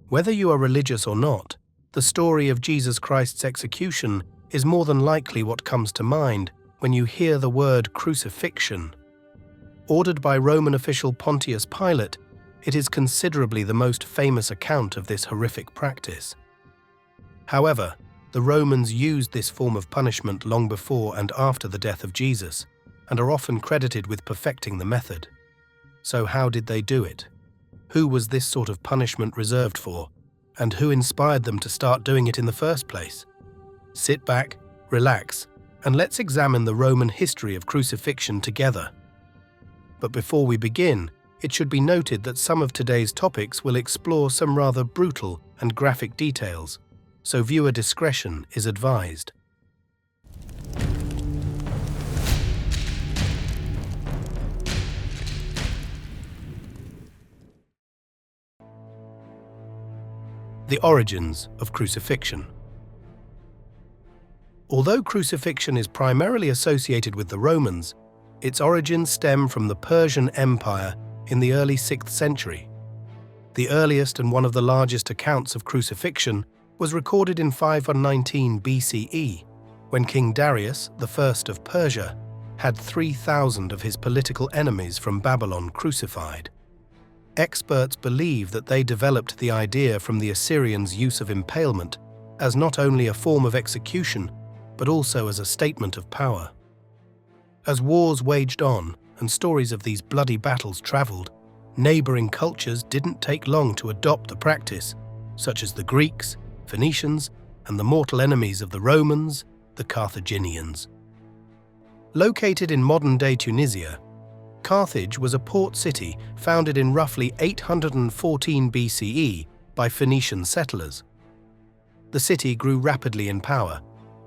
Whether you are religious or not, the story of Jesus Christ's execution is more than likely what comes to mind when you hear the word crucifixion. Ordered by Roman official Pontius Pilate, it is considerably the most famous account of this horrific practice. However, the Romans used this form of punishment long before and after the death of Jesus, and are often credited with perfecting the method. So how did they do it? Who was this sort of punishment reserved for? And who inspired them to start doing it in the first place? Sit back, relax, and let's examine the Roman history of crucifixion together. But before we begin, it should be noted that some of today's topics will explore some rather brutal and graphic details, so viewer discretion is advised. The origins of crucifixion. Although crucifixion is primarily associated with the Romans, its origins stem from the Persian Empire in the early 6th century. The earliest and one of the largest accounts of crucifixion was recorded in 519 BCE, when King Darius, the first of Persia, had 3,000 of his political enemies from Babylon crucified. Experts believe that they developed the idea from the Assyrians' use of impalement as not only a form of execution, but also as a statement of power. As wars waged on and stories of these bloody battles traveled, neighboring cultures didn't take long to adopt the practice, such as the Greeks, Phoenicians, and the mortal enemies of the Romans, the Carthaginians. Located in modern-day Tunisia, Carthage was a port city founded in roughly 814 BCE by Phoenician settlers. The city grew rapidly in power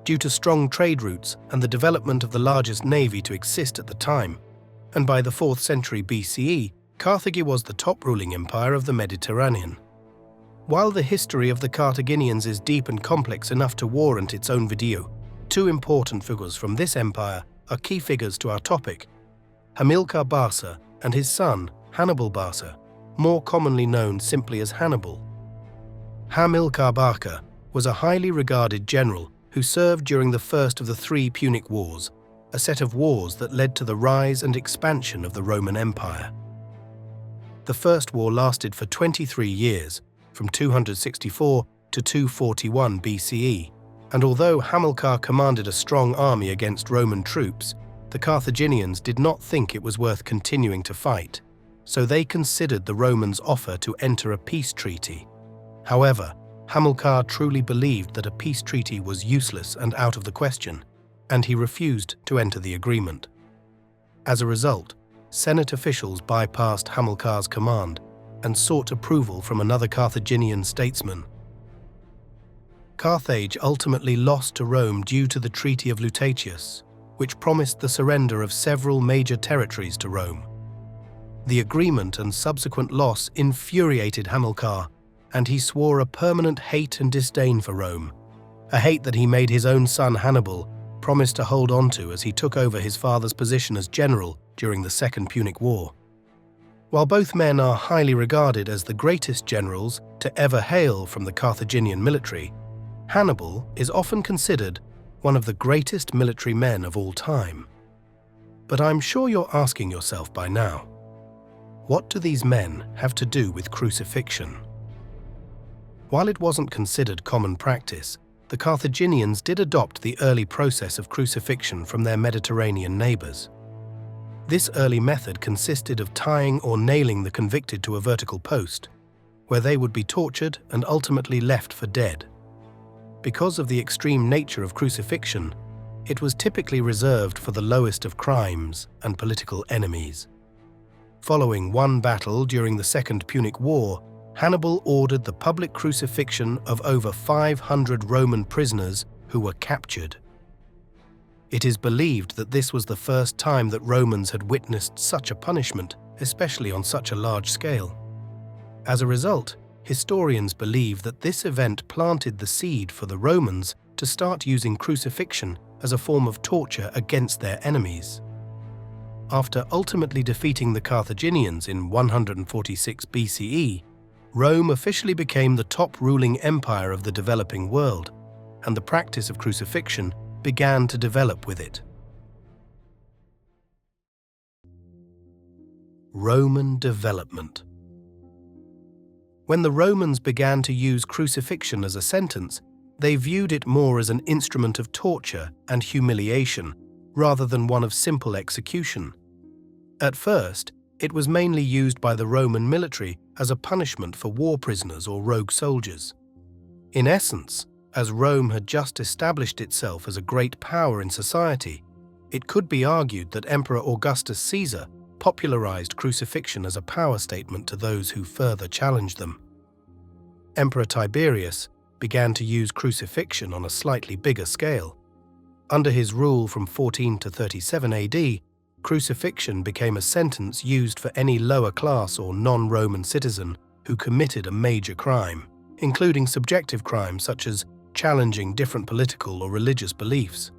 due to strong trade routes and the development of the largest navy to exist at the time, and by the 4th century BCE, Carthage was the top ruling empire of the Mediterranean. While the history of the Carthaginians is deep and complex enough to warrant its own video, two important figures from this empire are key figures to our topic: Hamilcar Barca and his son, Hannibal Barca, more commonly known simply as Hannibal. Hamilcar Barca was a highly regarded general who served during the first of the 3 Punic Wars, a set of wars that led to the rise and expansion of the Roman Empire. The First War lasted for 23 years, from 264 to 241 BCE, and although Hamilcar commanded a strong army against Roman troops, the Carthaginians did not think it was worth continuing to fight, so they considered the Romans' offer to enter a peace treaty. However, Hamilcar truly believed that a peace treaty was useless and out of the question, and he refused to enter the agreement. As a result, Senate officials bypassed Hamilcar's command and sought approval from another Carthaginian statesman. Carthage ultimately lost to Rome due to the Treaty of Lutatius, which promised the surrender of several major territories to Rome. The agreement and subsequent loss infuriated Hamilcar, and he swore a permanent hate and disdain for Rome, a hate that he made his own son Hannibal promise to hold on to as he took over his father's position as general during the Second Punic War. While both men are highly regarded as the greatest generals to ever hail from the Carthaginian military, Hannibal is often considered one of the greatest military men of all time. But I'm sure you're asking yourself by now, what do these men have to do with crucifixion? While it wasn't considered common practice, the Carthaginians did adopt the early process of crucifixion from their Mediterranean neighbors. This early method consisted of tying or nailing the convicted to a vertical post, where they would be tortured and ultimately left for dead. Because of the extreme nature of crucifixion, it was typically reserved for the lowest of crimes and political enemies. Following one battle during the Second Punic War, Hannibal ordered the public crucifixion of over 500 Roman prisoners who were captured. It is believed that this was the first time that Romans had witnessed such a punishment, especially on such a large scale. As a result, historians believe that this event planted the seed for the Romans to start using crucifixion as a form of torture against their enemies. After ultimately defeating the Carthaginians in 146 BCE, Rome officially became the top ruling empire of the developing world, and the practice of crucifixion began to develop with it. Roman development. When the Romans began to use crucifixion as a sentence, they viewed it more as an instrument of torture and humiliation rather than one of simple execution. At first, it was mainly used by the Roman military as a punishment for war prisoners or rogue soldiers. In essence, as Rome had just established itself as a great power in society, it could be argued that Emperor Augustus Caesar popularized crucifixion as a power statement to those who further challenged them. Emperor Tiberius began to use crucifixion on a slightly bigger scale. Under his rule from 14 to 37 AD, crucifixion became a sentence used for any lower class or non-Roman citizen who committed a major crime, including subjective crimes such as challenging different political or religious beliefs.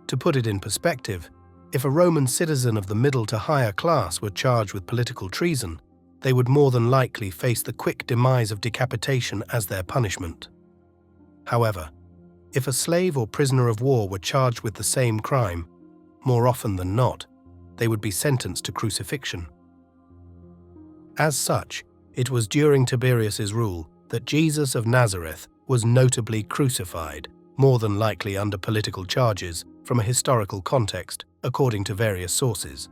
To put it in perspective, if a Roman citizen of the middle to higher class were charged with political treason, they would more than likely face the quick demise of decapitation as their punishment. However, if a slave or prisoner of war were charged with the same crime, more often than not, they would be sentenced to crucifixion. As such, it was during Tiberius's rule that Jesus of Nazareth was notably crucified, more than likely under political charges, from a historical context, according to various sources.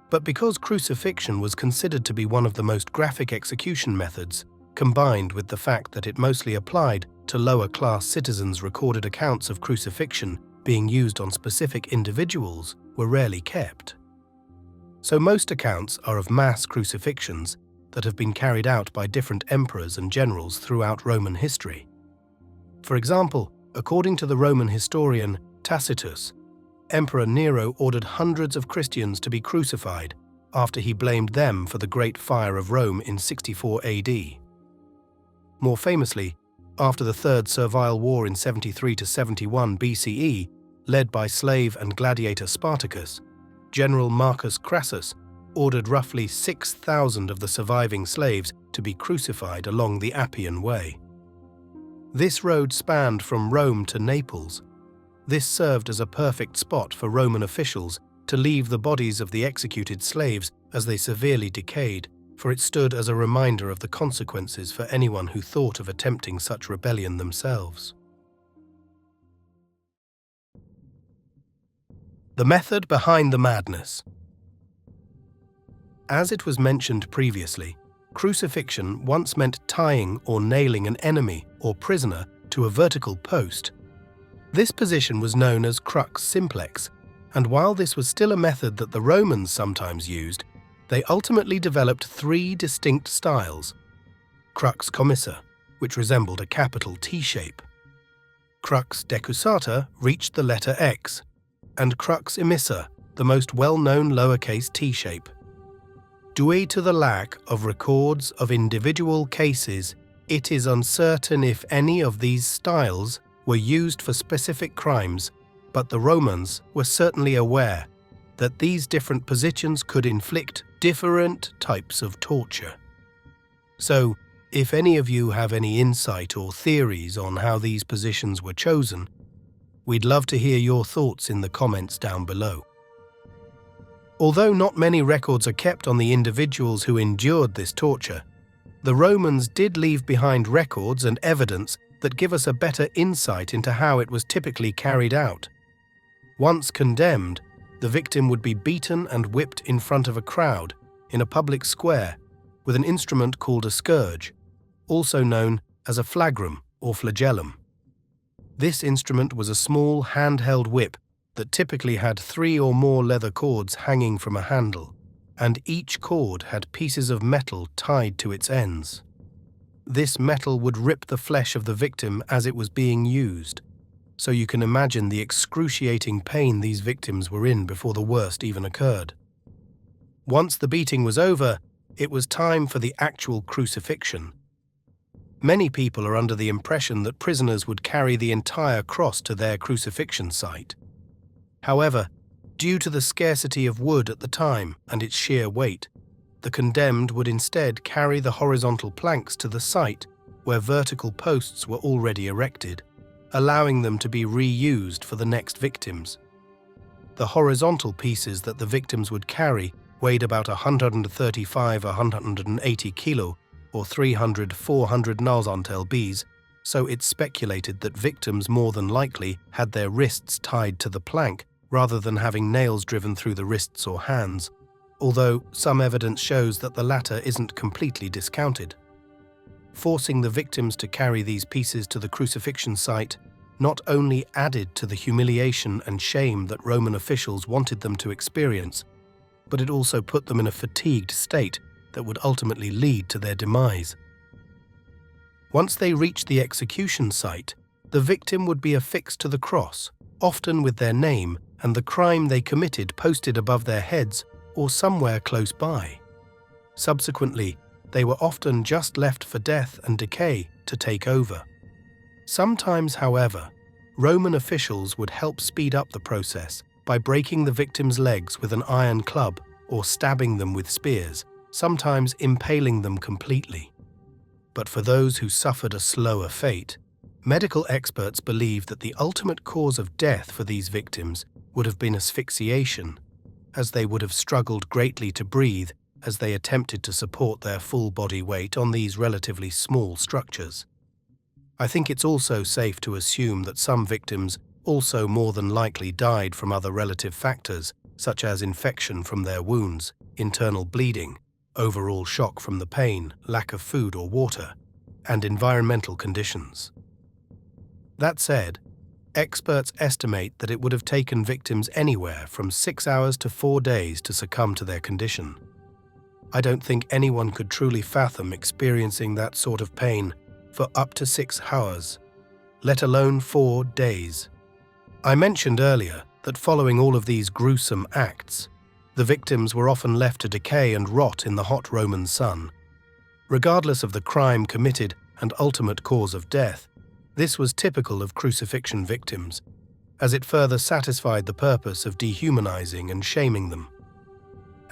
But because crucifixion was considered to be one of the most graphic execution methods, combined with the fact that it mostly applied to lower-class citizens, recorded accounts of crucifixion being used on specific individuals were rarely kept. So most accounts are of mass crucifixions that have been carried out by different emperors and generals throughout Roman history. For example, according to the Roman historian Tacitus, Emperor Nero ordered hundreds of Christians to be crucified after he blamed them for the Great Fire of Rome in 64 AD. More famously, after the Third Servile War in 73 to 71 BCE, led by slave and gladiator Spartacus, General Marcus Crassus ordered roughly 6,000 of the surviving slaves to be crucified along the Appian Way. This road spanned from Rome to Naples. This served as a perfect spot for Roman officials to leave the bodies of the executed slaves as they severely decayed, for it stood as a reminder of the consequences for anyone who thought of attempting such rebellion themselves. The method behind the madness. As it was mentioned previously, crucifixion once meant tying or nailing an enemy or prisoner to a vertical post. This position was known as crux simplex, and while this was still a method that the Romans sometimes used, they ultimately developed three distinct styles: crux commissa, which resembled a capital T shape; crux decussata reached the letter X; and crux emissa, the most well-known lowercase t shape. Due to the lack of records of individual cases, it is uncertain if any of these styles were used for specific crimes, but the Romans were certainly aware that these different positions could inflict different types of torture. So, if any of you have any insight or theories on how these positions were chosen, we'd love to hear your thoughts in the comments down below. Although not many records are kept on the individuals who endured this torture, the Romans did leave behind records and evidence that give us a better insight into how it was typically carried out. Once condemned, the victim would be beaten and whipped in front of a crowd in a public square with an instrument called a scourge, also known as a flagrum or flagellum. This instrument was a small handheld whip that typically had 3 or more leather cords hanging from a handle, and each cord had pieces of metal tied to its ends. This metal would rip the flesh of the victim as it was being used, so you can imagine the excruciating pain these victims were in before the worst even occurred. Once the beating was over, it was time for the actual crucifixion. Many people are under the impression that prisoners would carry the entire cross to their crucifixion site. However, due to the scarcity of wood at the time and its sheer weight, the condemned would instead carry the horizontal planks to the site where vertical posts were already erected, allowing them to be reused for the next victims. The horizontal pieces that the victims would carry weighed about 135–180 kilo, or 300–400 lbs, so it's speculated that victims more than likely had their wrists tied to the plank rather than having nails driven through the wrists or hands, although some evidence shows that the latter isn't completely discounted. Forcing the victims to carry these pieces to the crucifixion site not only added to the humiliation and shame that Roman officials wanted them to experience, but it also put them in a fatigued state that would ultimately lead to their demise. Once they reached the execution site, the victim would be affixed to the cross, often with their name and the crime they committed posted above their heads or somewhere close by. Subsequently, they were often just left for death and decay to take over. Sometimes, however, Roman officials would help speed up the process by breaking the victim's legs with an iron club or stabbing them with spears, sometimes impaling them completely. But for those who suffered a slower fate, medical experts believe that the ultimate cause of death for these victims would have been asphyxiation, as they would have struggled greatly to breathe as they attempted to support their full body weight on these relatively small structures. I think it's also safe to assume that some victims also more than likely died from other relative factors, such as infection from their wounds, internal bleeding, overall shock from the pain, lack of food or water, and environmental conditions. That said, experts estimate that it would have taken victims anywhere from 6 hours to 4 days to succumb to their condition. I don't think anyone could truly fathom experiencing that sort of pain for up to 6 hours, let alone 4 days. I mentioned earlier that following all of these gruesome acts, the victims were often left to decay and rot in the hot Roman sun. Regardless of the crime committed and ultimate cause of death, this was typical of crucifixion victims, as it further satisfied the purpose of dehumanizing and shaming them.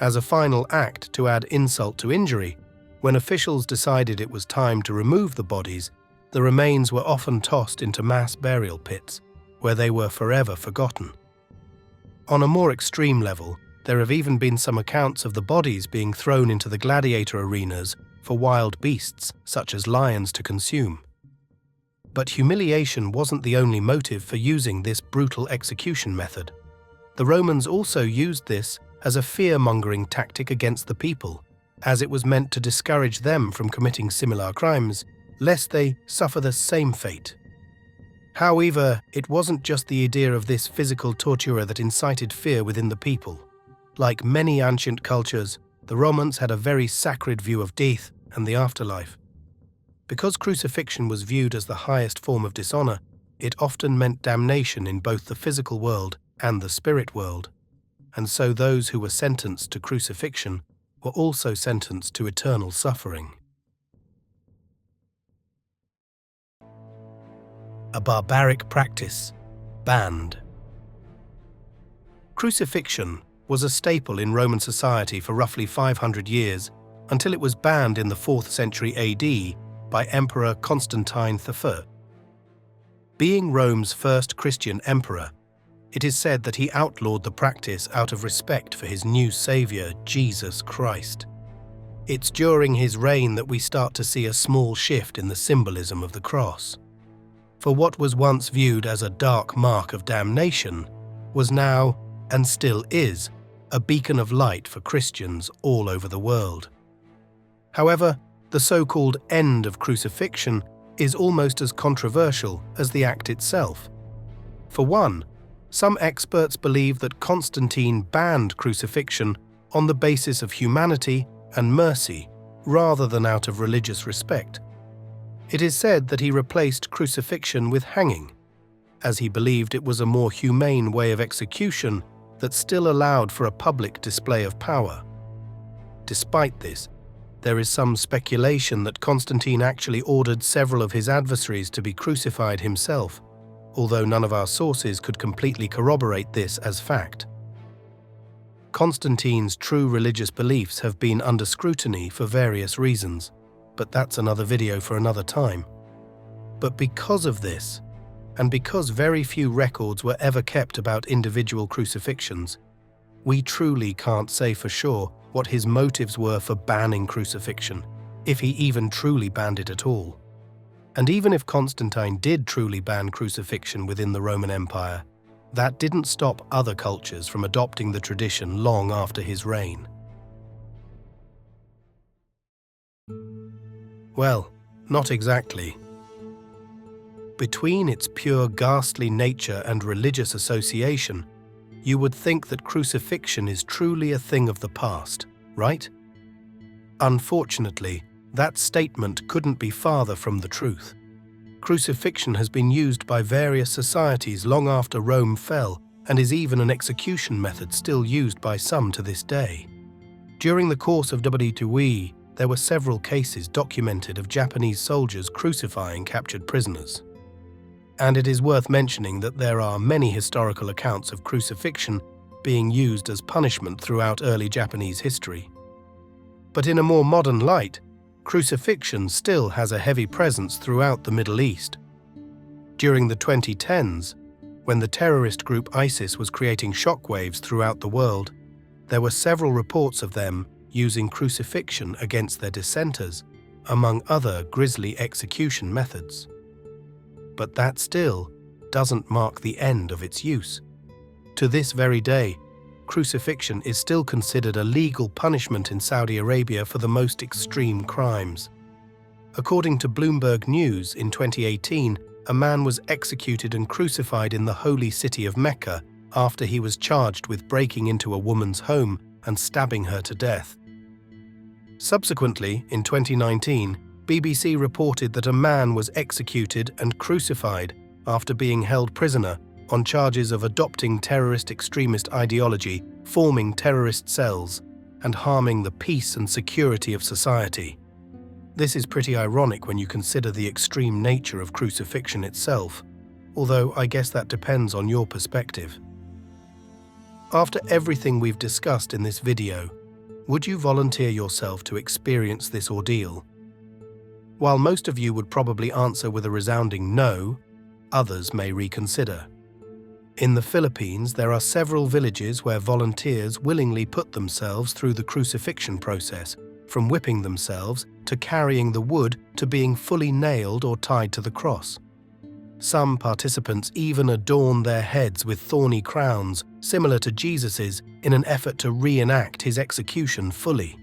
As a final act to add insult to injury, when officials decided it was time to remove the bodies, the remains were often tossed into mass burial pits, where they were forever forgotten. On a more extreme level, there have even been some accounts of the bodies being thrown into the gladiator arenas for wild beasts, such as lions, to consume. But humiliation wasn't the only motive for using this brutal execution method. The Romans also used this as a fear-mongering tactic against the people, as it was meant to discourage them from committing similar crimes, lest they suffer the same fate. However, it wasn't just the idea of this physical torture that incited fear within the people. Like many ancient cultures, the Romans had a very sacred view of death and the afterlife. Because crucifixion was viewed as the highest form of dishonor, it often meant damnation in both the physical world and the spirit world, and so those who were sentenced to crucifixion were also sentenced to eternal suffering. A barbaric practice, banned. Crucifixion was a staple in Roman society for roughly 500 years until it was banned in the 4th century AD by Emperor Constantine III. Being Rome's first Christian emperor, it is said that he outlawed the practice out of respect for his new savior, Jesus Christ. It's during his reign that we start to see a small shift in the symbolism of the cross. For what was once viewed as a dark mark of damnation was now, and still is, a beacon of light for Christians all over the world. However, the so-called end of crucifixion is almost as controversial as the act itself. For one, some experts believe that Constantine banned crucifixion on the basis of humanity and mercy rather than out of religious respect. It is said that he replaced crucifixion with hanging, as he believed it was a more humane way of execution that still allowed for a public display of power. Despite this, there is some speculation that Constantine actually ordered several of his adversaries to be crucified himself, although none of our sources could completely corroborate this as fact. Constantine's true religious beliefs have been under scrutiny for various reasons, but that's another video for another time. But because of this, and because very few records were ever kept about individual crucifixions, we truly can't say for sure what his motives were for banning crucifixion, if he even truly banned it at all. And even if Constantine did truly ban crucifixion within the Roman Empire, that didn't stop other cultures from adopting the tradition long after his reign. Well, not exactly. Between its pure ghastly nature and religious association, you would think that crucifixion is truly a thing of the past, right? Unfortunately, that statement couldn't be farther from the truth. Crucifixion has been used by various societies long after Rome fell and is even an execution method still used by some to this day. During the course of WWE, there were several cases documented of Japanese soldiers crucifying captured prisoners. And it is worth mentioning that there are many historical accounts of crucifixion being used as punishment throughout early Japanese history. But in a more modern light, crucifixion still has a heavy presence throughout the Middle East. During the 2010s, when the terrorist group ISIS was creating shockwaves throughout the world, there were several reports of them using crucifixion against their dissenters, among other grisly execution methods. But that still doesn't mark the end of its use. To this very day, crucifixion is still considered a legal punishment in Saudi Arabia for the most extreme crimes. According to Bloomberg News, in 2018, a man was executed and crucified in the holy city of Mecca after he was charged with breaking into a woman's home and stabbing her to death. Subsequently, in 2019, BBC reported that a man was executed and crucified after being held prisoner on charges of adopting terrorist extremist ideology, forming terrorist cells, and harming the peace and security of society. This is pretty ironic when you consider the extreme nature of crucifixion itself, although I guess that depends on your perspective. After everything we've discussed in this video, would you volunteer yourself to experience this ordeal? While most of you would probably answer with a resounding no, others may reconsider. In the Philippines, there are several villages where volunteers willingly put themselves through the crucifixion process, from whipping themselves to carrying the wood to being fully nailed or tied to the cross. Some participants even adorn their heads with thorny crowns, similar to Jesus's, in an effort to reenact his execution fully.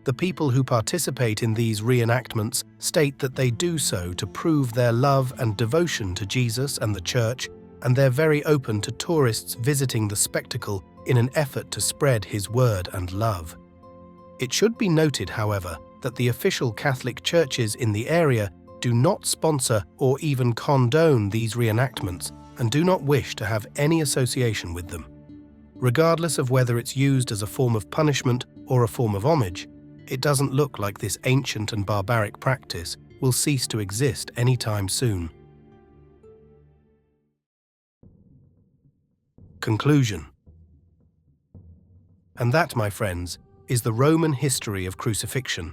The people who participate in these reenactments state that they do so to prove their love and devotion to Jesus and the Church, and they're very open to tourists visiting the spectacle in an effort to spread his word and love. It should be noted, however, that the official Catholic churches in the area do not sponsor or even condone these reenactments and do not wish to have any association with them. Regardless of whether it's used as a form of punishment or a form of homage, it doesn't look like this ancient and barbaric practice will cease to exist anytime soon. Conclusion. And that, my friends, is the Roman history of crucifixion.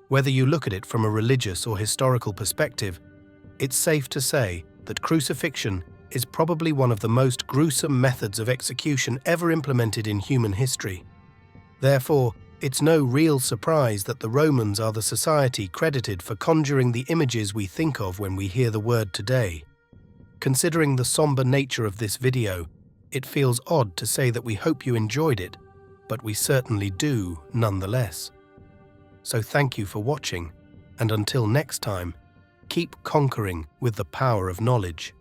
Whether you look at it from a religious or historical perspective, it's safe to say that crucifixion is probably one of the most gruesome methods of execution ever implemented in human history. Therefore, it's no real surprise that the Romans are the society credited for conjuring the images we think of when we hear the word today. Considering the somber nature of this video, it feels odd to say that we hope you enjoyed it, but we certainly do nonetheless. So thank you for watching, and until next time, keep conquering with the power of knowledge.